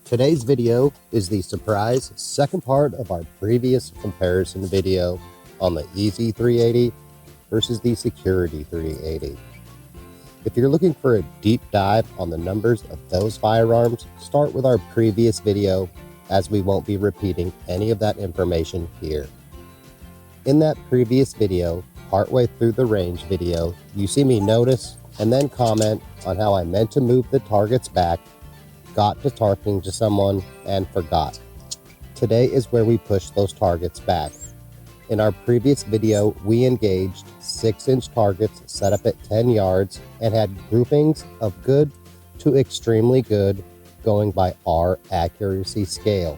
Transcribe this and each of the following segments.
Today's video is the surprise second part of our previous comparison video on the Easy 380 versus the Security 380. If you're looking for a deep dive on the numbers of those firearms, start with our previous video, as we won't be repeating any of that information here. In that previous video, partway through the range video, you see me notice and then comment on how I meant to move the targets back, got to talking to someone, and forgot. Today is where we push those targets back. In our previous video, we engaged 6-inch targets set up at 10 yards and had groupings of good to extremely good going by our accuracy scale.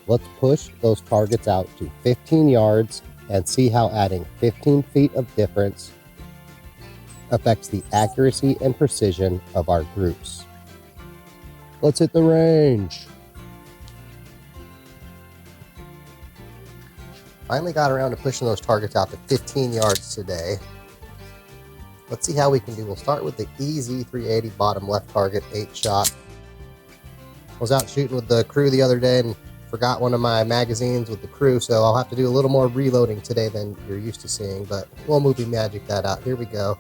Let's push those targets out to 15 yards and see how adding 15 feet of difference affects the accuracy and precision of our groups. Let's hit the range. Finally got around to pushing those targets out to 15 yards today. Let's see how we can do. We'll start with the Easy 380 bottom left target, 8-shot. I was out shooting with the crew the other day and forgot one of my magazines with the crew, so I'll have to do a little more reloading today than you're used to seeing, but we'll movie magic that out. Here we go.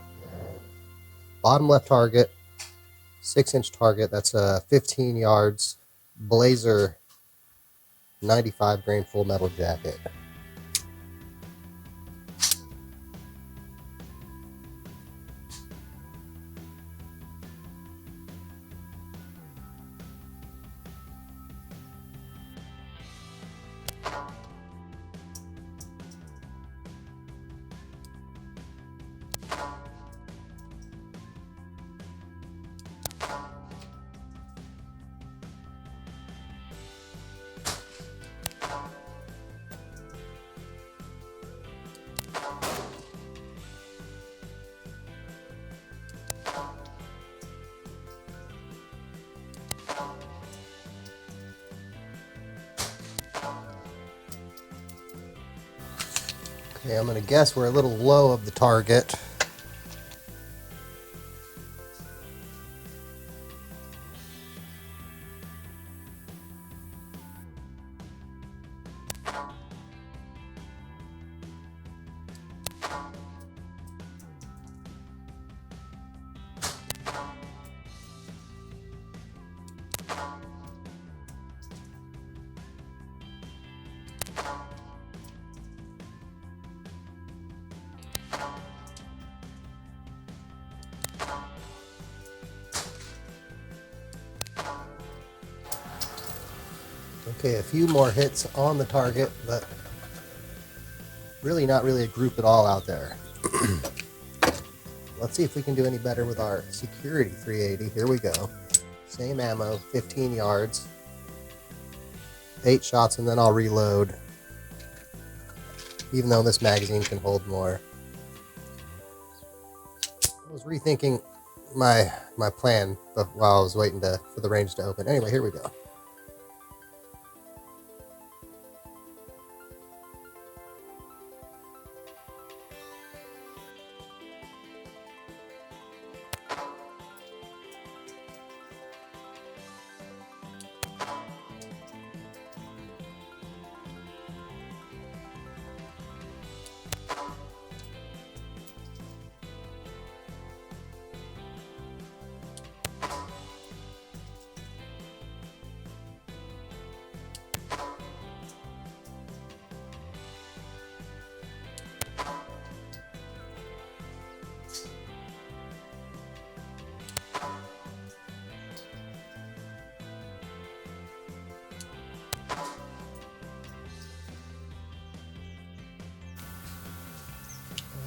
Bottom left target, 6-inch target, that's 15 yards, Blazer 95 grain full metal jacket. Okay, I'm going to guess we're a little low of the target. Okay, a few more hits on the target, but really not really a group at all out there. Let's see if we can do any better with our Security 380. Here we go. Same ammo, 15 yards, 8 shots, and then I'll reload, even though this magazine can hold more. I was rethinking my plan while I was waiting for the range to open. Anyway, here we go.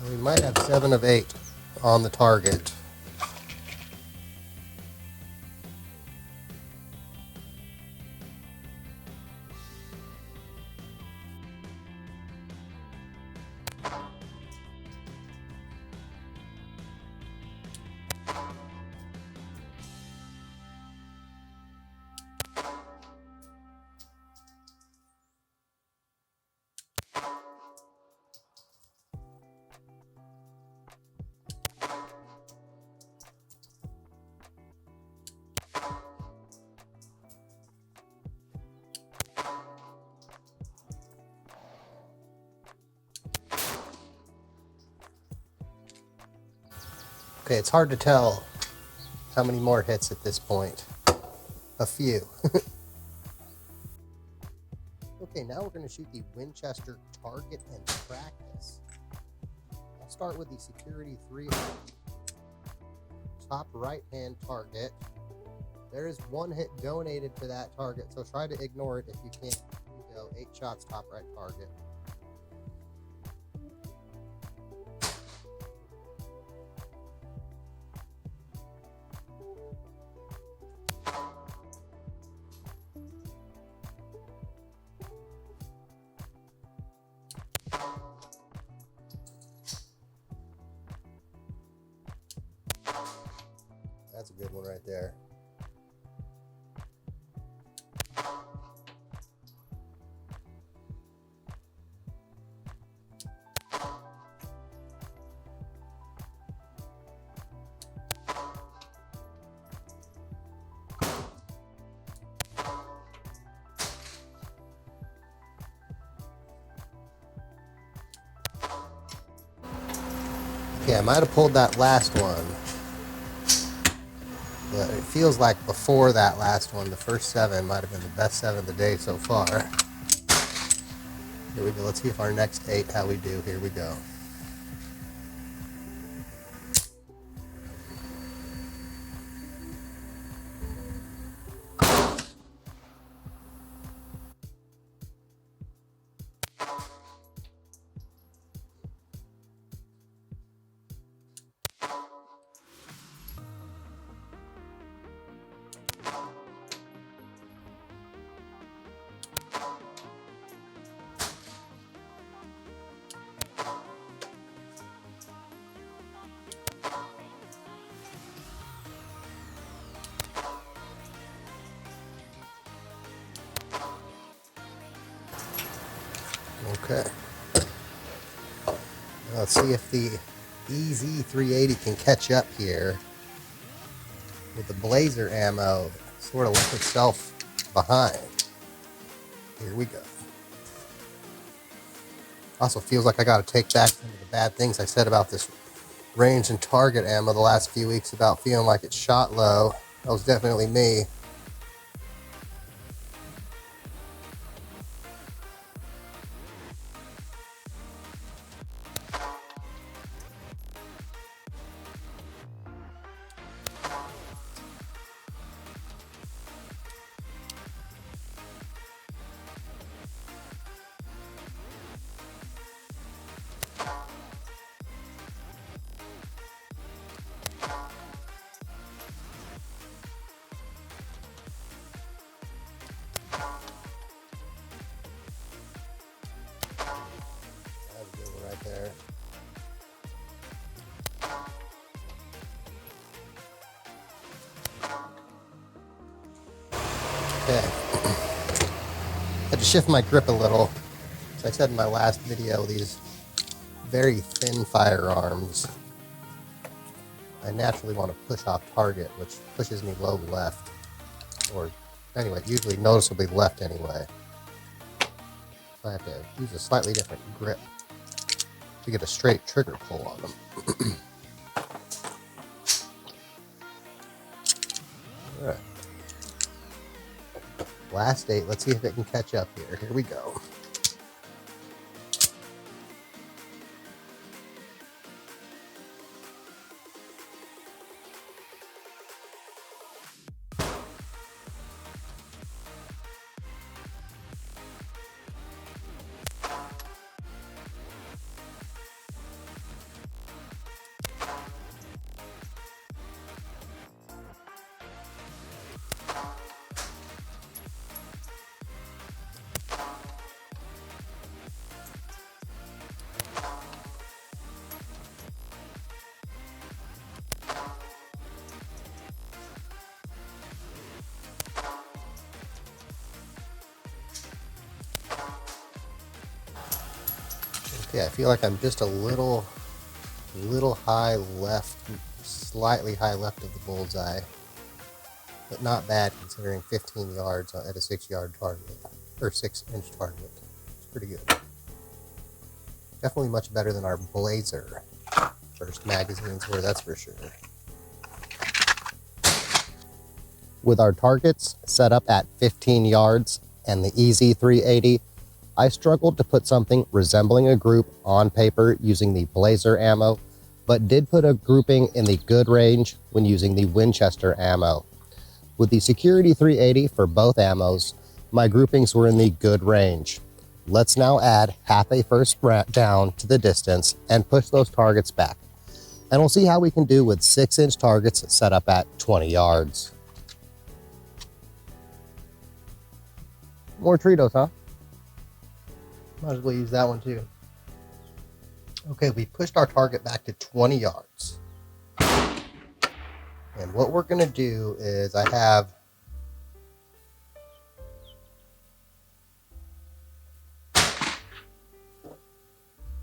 We might have 7 of 8 on the target. Okay, it's hard to tell how many more hits at this point. A few. Okay, now we're going to shoot the Winchester target and practice. I'll start with the Security 3 top right hand target. There is one hit donated to that target, so try to ignore it if you can. Here we go, 8 shots top right target. That's a good one right there. Okay, I might have pulled that last one, but it feels like before that last one, the first 7 might have been the best 7 of the day so far. Here we go. Let's see if our next 8, how we do. Here we go. Okay. Let's see if the EZ380 can catch up here with the Blazer ammo. Sort of left itself behind. Here we go. Also feels like I got to take back some of the bad things I said about this range and target ammo the last few weeks about feeling like it shot low. That was definitely me. Right there. Okay. Had to shift my grip a little. As I said in my last video, these very thin firearms, I naturally want to push off target, which pushes me low left. Or anyway, usually noticeably left anyway. So I have to use a slightly different grip to get a straight trigger pull on them. All right. Last 8. Let's see if it can catch up here. Here we go. Okay, I feel like I'm just a little high left, slightly high left of the bullseye, but not bad considering 15 yards at a 6-yard target, or 6-inch target. It's pretty good. Definitely much better than our Blazer. first magazines were, that's for sure. With our targets set up at 15 yards and the Easy 380, I struggled to put something resembling a group on paper using the Blazer ammo, but did put a grouping in the good range when using the Winchester ammo. With the Security 380 for both ammos, my groupings were in the good range. Let's now add half a first down to the distance and push those targets back. And we'll see how we can do with 6-inch targets set up at 20 yards. More Tritos, huh? Might as well use that one too. Okay, we pushed our target back to 20 yards. And what we're gonna do is I have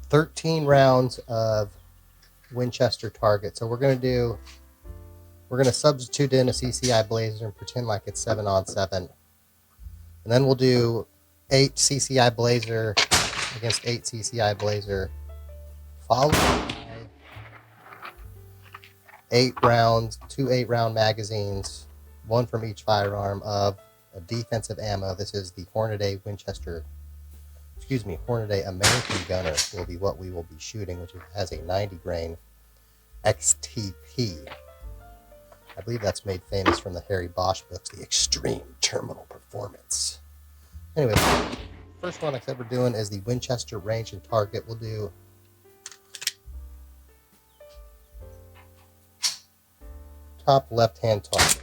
13 rounds of Winchester target. So we're gonna substitute in a CCI Blazer and pretend like it's 7-on-7. And then we'll do 8 CCI Blazer against 8 CCI Blazer, followed by 8 rounds, 2 8-round magazines, 1 from each firearm of a defensive ammo. This is the Hornady Hornady American Gunner will be what we will be shooting, which has a 90 grain XTP. I believe that's made famous from the Harry Bosch books, the Extreme Terminal Performance. Anyway, first one I said we're doing is the Winchester range and target. We'll do top left-hand target.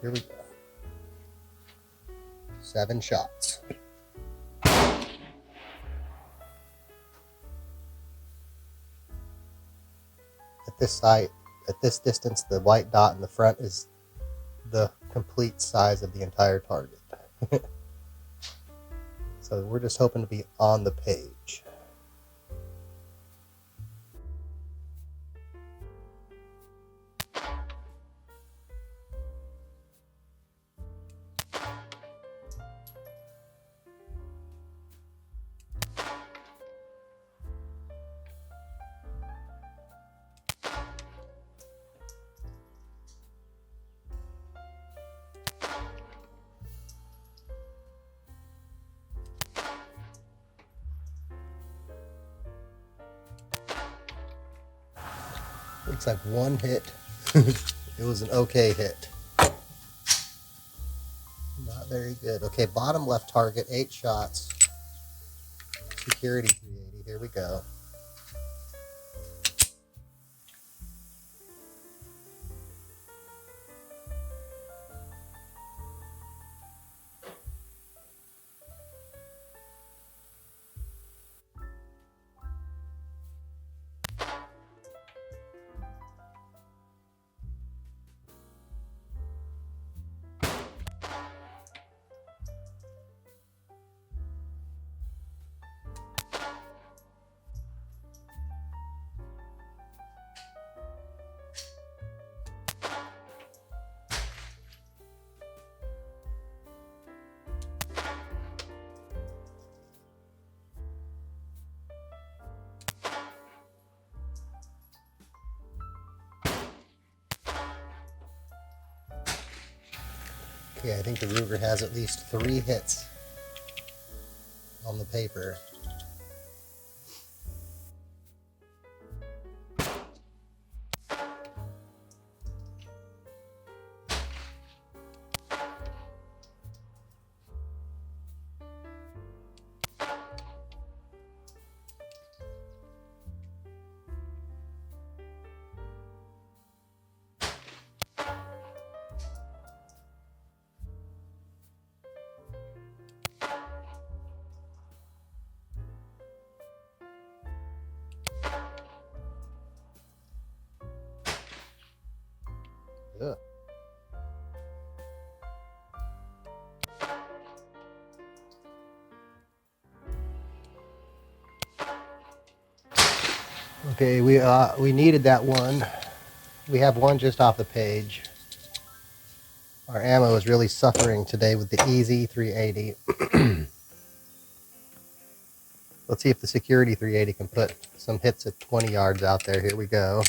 Here we go. 7 shots. At this site, at this distance, the white dot in the front is the complete size of the entire target. So we're just hoping to be on the page. Looks like one hit. It was an okay hit. Not very good. Okay, bottom left target, 8 shots. Security 380. Here we go. Okay, I think the Ruger has at least 3 hits on the paper. Ugh. Okay, we needed that one. We have one just off the page. Our ammo is really suffering today with the Easy 380. Let's see if the Security 380 can put some hits at 20 yards out there. Here we go.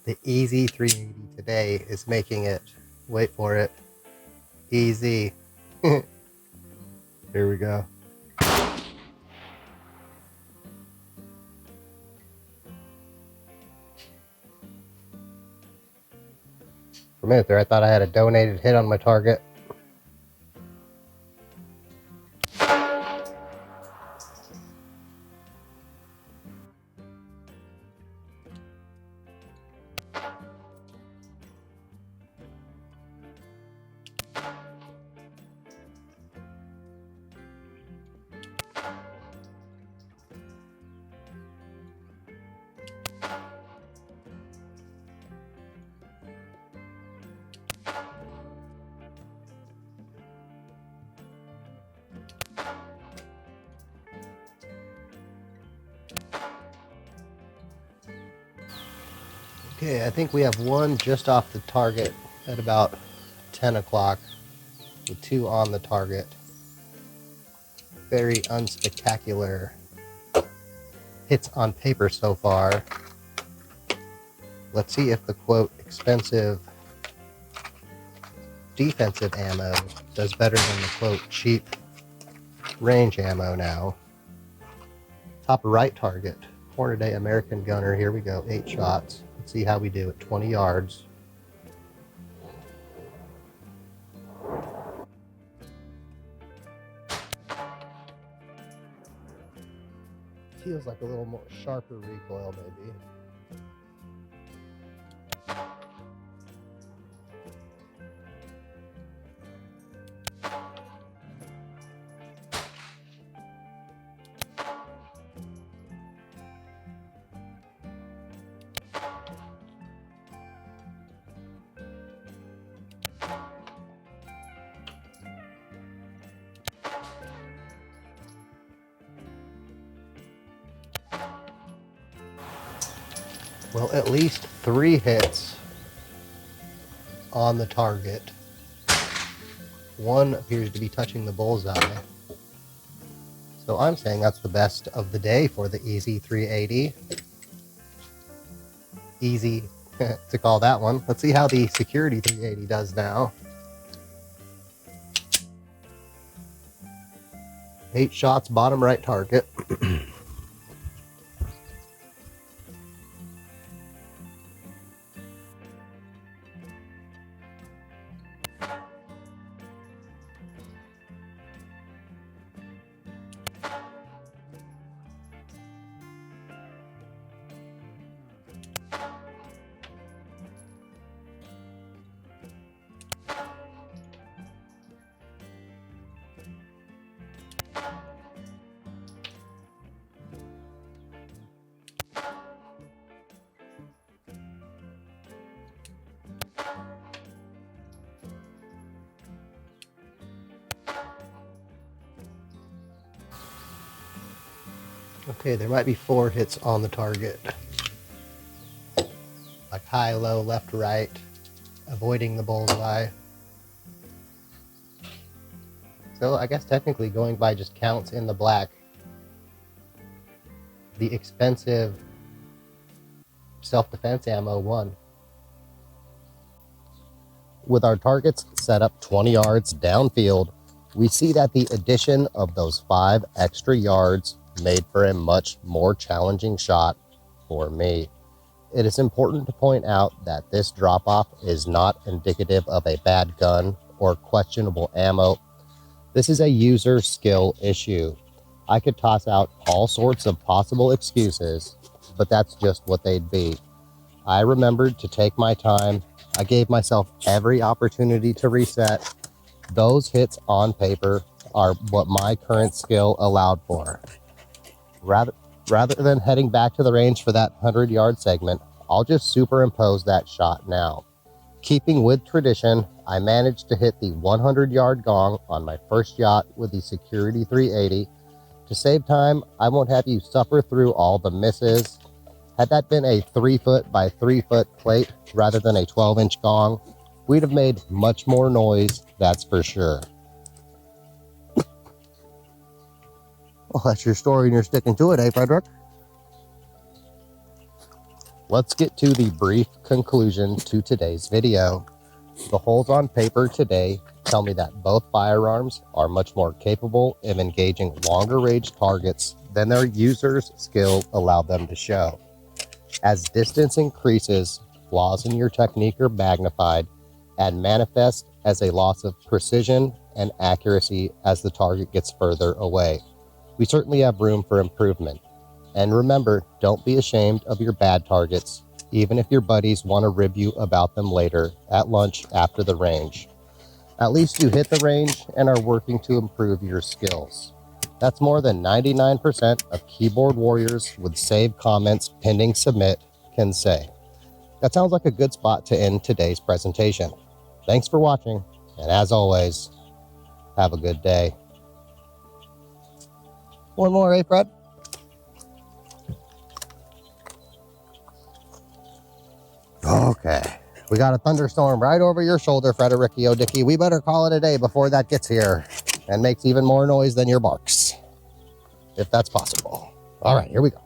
The Easy 380 today is making it, wait for it, easy. Here we go. For a minute there, I thought I had a donated hit on my target. Okay, I think we have one just off the target at about 10 o'clock with two on the target. Very unspectacular hits on paper so far. Let's see if the quote expensive defensive ammo does better than the quote cheap range ammo now. Top right target, Hornady American Gunner. Here we go, 8 shots. Let's see how we do at 20 yards. Feels like a little more sharper recoil maybe. Well, at least 3 hits on the target. One appears to be touching the bullseye. So I'm saying that's the best of the day for the Easy 380. Easy to call that one. Let's see how the Security 380 does now. 8 shots, bottom right target. Okay, there might be 4 hits on the target. Like high, low, left, right, avoiding the bullseye. So I guess technically going by just counts in the black, the expensive self-defense ammo won. With our targets set up 20 yards downfield, we see that the addition of those 5 extra yards made for a much more challenging shot for me. It is important to point out that this drop-off is not indicative of a bad gun or questionable ammo. This is a user skill issue. I could toss out all sorts of possible excuses, but that's just what they'd be. I remembered to take my time. I gave myself every opportunity to reset. Those hits on paper are what my current skill allowed for. Rather than heading back to the range for that 100-yard segment, I'll just superimpose that shot now. Keeping with tradition, I managed to hit the 100-yard gong on my first shot with the Security 380. To save time, I won't have you suffer through all the misses. Had that been a 3-foot by 3-foot plate rather than a 12-inch gong, we'd have made much more noise, that's for sure. Well, that's your story and you're sticking to it, eh, Frederick? Let's get to the brief conclusion to today's video. The holes on paper today tell me that both firearms are much more capable of engaging longer range targets than their users' skill allowed them to show. As distance increases, flaws in your technique are magnified and manifest as a loss of precision and accuracy as the target gets further away. We certainly have room for improvement. And remember, don't be ashamed of your bad targets, even if your buddies want to rib you about them later at lunch after the range. At least you hit the range and are working to improve your skills. That's more than 99% of keyboard warriors with saved comments pending submit can say. That sounds like a good spot to end today's presentation. Thanks for watching, and as always, have a good day. One more, eh, Fred? Okay, we got a thunderstorm right over your shoulder, Fredericky O'Dicky. We better call it a day before that gets here and makes even more noise than your barks, if that's possible. All right, here we go.